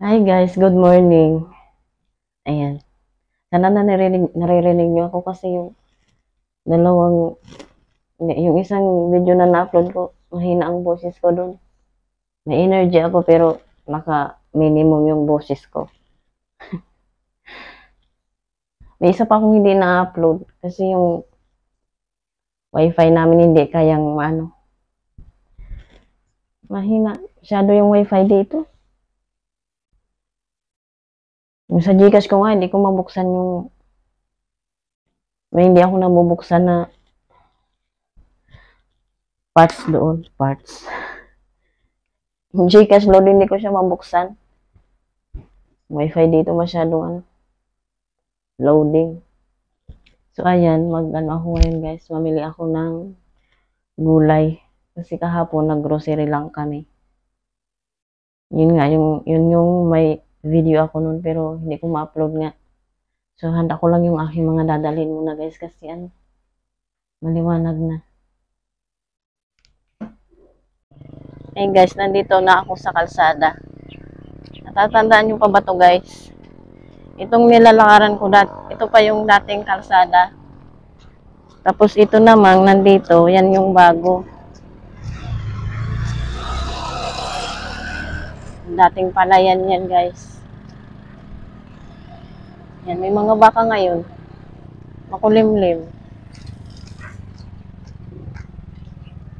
Hi guys, good morning. Ayan. Sana naririnig niyo ako kasi yung dalawang, yung isang video na na-upload ko, mahina ang boses ko doon. May energy ako pero naka-minimum yung boses ko. May isa pa akong hindi na-upload kasi yung wifi namin hindi kayang mahina. Masyado yung wifi dito. Yung sa Gcash ko nga, hindi ko mabuksan may hindi ako nabubuksan na parts doon. Parts. Yung Gcash load, hindi ko siya mabuksan. Wifi dito masyadong loading. So, ayan, ako ngayon guys. Mamili ako ng gulay. Kasi kahapon, nag-grocery lang kami. Yun nga, yun yung may video ako nun, pero hindi ko ma-upload nga. So, handa ko lang yung aking mga dadalhin muna guys, kasi maliwanag na. Hey guys, nandito na ako sa kalsada. Natatandaan nyo pa ba to guys? Itong nilalakaran ko ito pa yung dating kalsada. Tapos ito namang nandito, yan yung bago. Dating palayan yan guys. Yan, may mga baka ngayon. Makulimlim.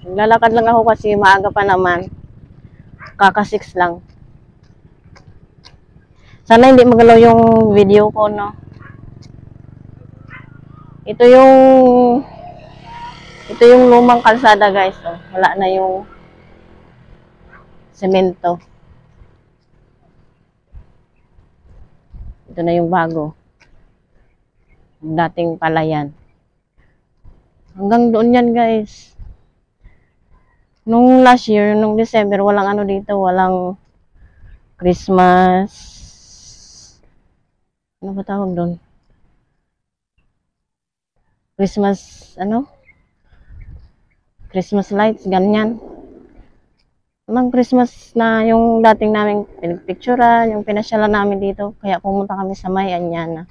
Naglalakad lang ako kasi maaga pa naman. Kaka-6 lang. Sana hindi magalaw yung video ko, no? Ito yung lumang kalsada, guys. Oh. Wala na yung semento. Ito na yung bago. Yung dating palayan. Hanggang doon yan, guys. Nung last year, nung December, walang dito. Walang Christmas. Ano ba tawag doon? Christmas lights, ganyan. Walang Christmas na yung dating namin pinagpicturean, yung pinasyalan namin dito. Kaya pumunta kami sa May Anyana.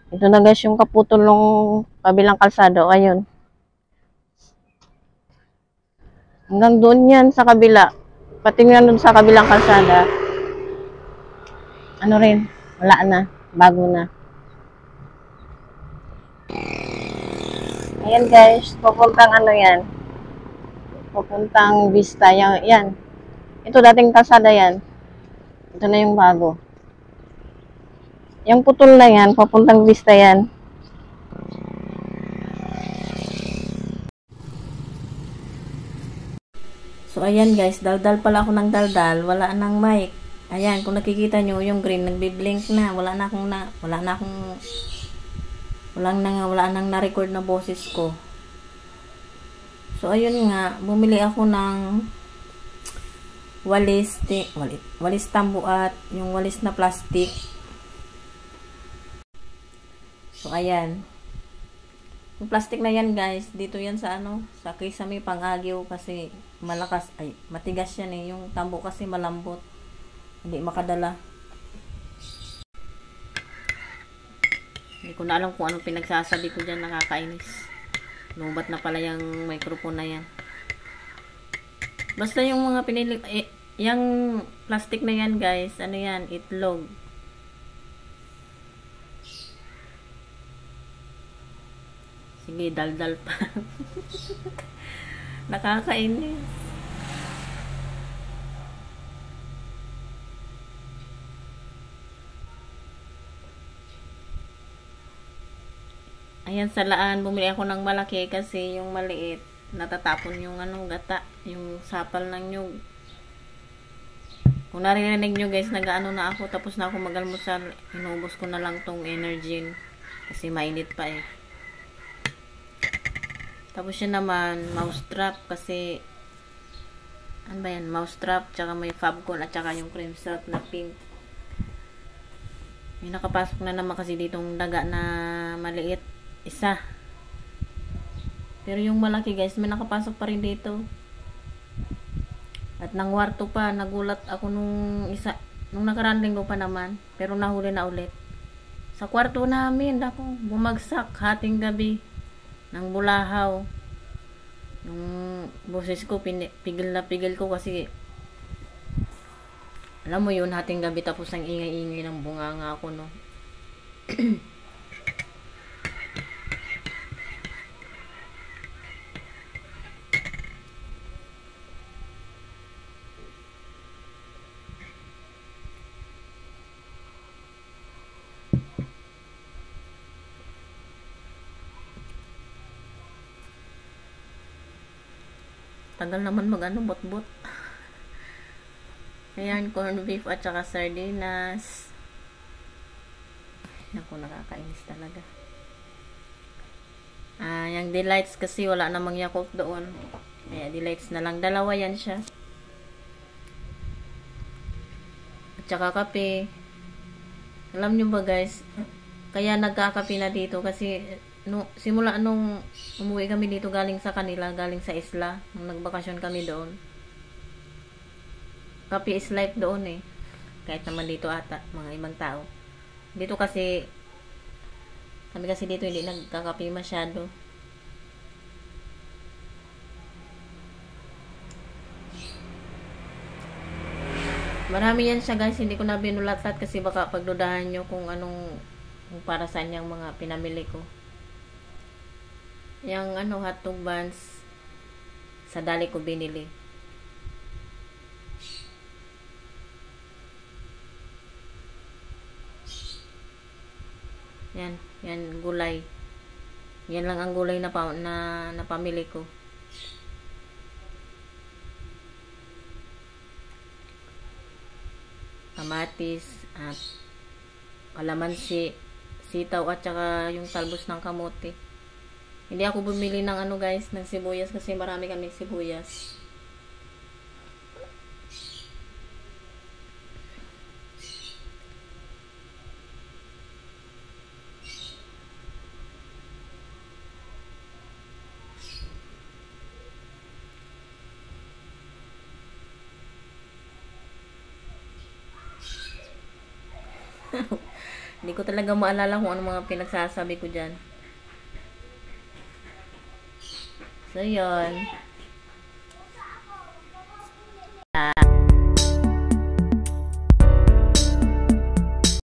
Ito na guys yung kaputol ng kabilang kalsado. Ayun. Hanggang doon yan sa kabila. Patingnan doon sa kabilang kalsada. Ano rin, wala na. Bago na. Ayan guys, papuntang yan. Papuntang Vista. Yan. Ito dating kalsada yan. Ito na yung bago. Yung putol na yan, papuntang Vista yan. So ayan guys, daldal pala ako ng daldal. Wala nang mic. Ayan, kung nakikita nyo, yung green nagbi-blink na. Wala nang na-record na boses ko. So ayun nga, bumili ako ng walis tambo at yung walis na plastic. So ayan. Yung plastic na yan guys, dito yan sa sa Kisame Pangagyo kasi matigas yan eh. Yung tambo kasi malambot. Hindi makadala. Hindi ko na alam kung anong pinagsasabi ko dyan, nakakainis. Lubat na pala yung microphone na yan. Basta yung mga pinili, yung plastic na yan guys, yan, itlog. Sige, daldal pa. Nakakainis. Ayan sa laan, bumili ako ng malaki kasi yung maliit, natatapon yung gata, yung sapal ng nyug. Kung narinig nyo guys, na ako, tapos na ako mag-almusal, inubos ko na lang tong Energin kasi mainit pa eh. Tapos yun naman, mousetrap kasi ano ba yan, mousetrap, tsaka may Fabcon at tsaka yung cream syrup na pink. May nakapasok na naman kasi ditong daga na maliit. Isa. Pero yung malaki guys, may nakapasok pa rin dito. At nang warto pa, nagulat ako nung nakaraan linggo pa naman, pero nahuli na ulit. Sa kwarto namin, ako, bumagsak hating gabi ng bulahaw. Yung boses ko, pigil na pigil ko kasi, alam mo yun, hating gabi tapos ang ingay-ingay ng bunganga ako, no. Tagal naman bot-bot. Ayan, corned beef at saka sardinas. Naku, nakakainis talaga. Yung delights kasi wala namang Yakult doon. Kaya delights na lang. Dalawa yan siya. At saka kape. Alam nyo ba guys, kaya nagkakape na dito kasi simula nung umuwi kami dito galing sa kanila, galing sa isla, nung nagbakasyon kami doon. Kape is life doon eh. Kahit naman dito ata, mga ibang tao. Dito kasi, kami kasi dito hindi nagkakape masyado. Marami yan siya guys, hindi ko na binulat-lat kasi baka pagdudahan nyo kung kung para saan yung mga pinamili ko. Yung hotdog buns, sa dali ko binili. Yan gulay. Yan lang ang gulay na pamili ko. Kamatis at kalamansi, sitaw at saka yung talbos ng kamote. Hindi ako bumili ng guys, ng sibuyas kasi marami kaming sibuyas. Hindi ko talaga maalala kung ano mga pinagsasabi ko dyan. So, yun.